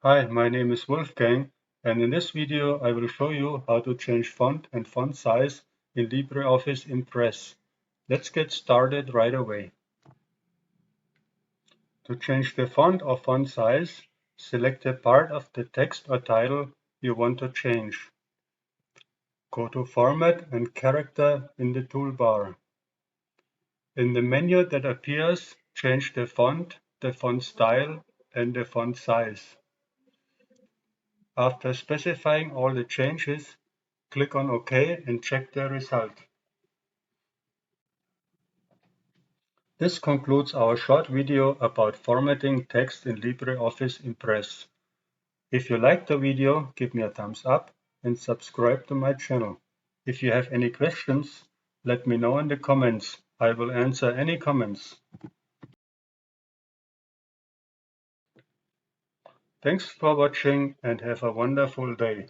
Hi, my name is Wolfgang, and in this video I will show you how to change font and font size in LibreOffice Impress. Let's get started right away. To change the font or font size, select the part of the text or title you want to change. Go to Format and Character in the toolbar. In the menu that appears, change the font style, and the font size. After specifying all the changes, click on OK and check the result. This concludes our short video about formatting text in LibreOffice Impress. If you liked the video, give me a thumbs up and subscribe to my channel. If you have any questions, let me know in the comments. I will answer any comments. Thanks for watching and have a wonderful day.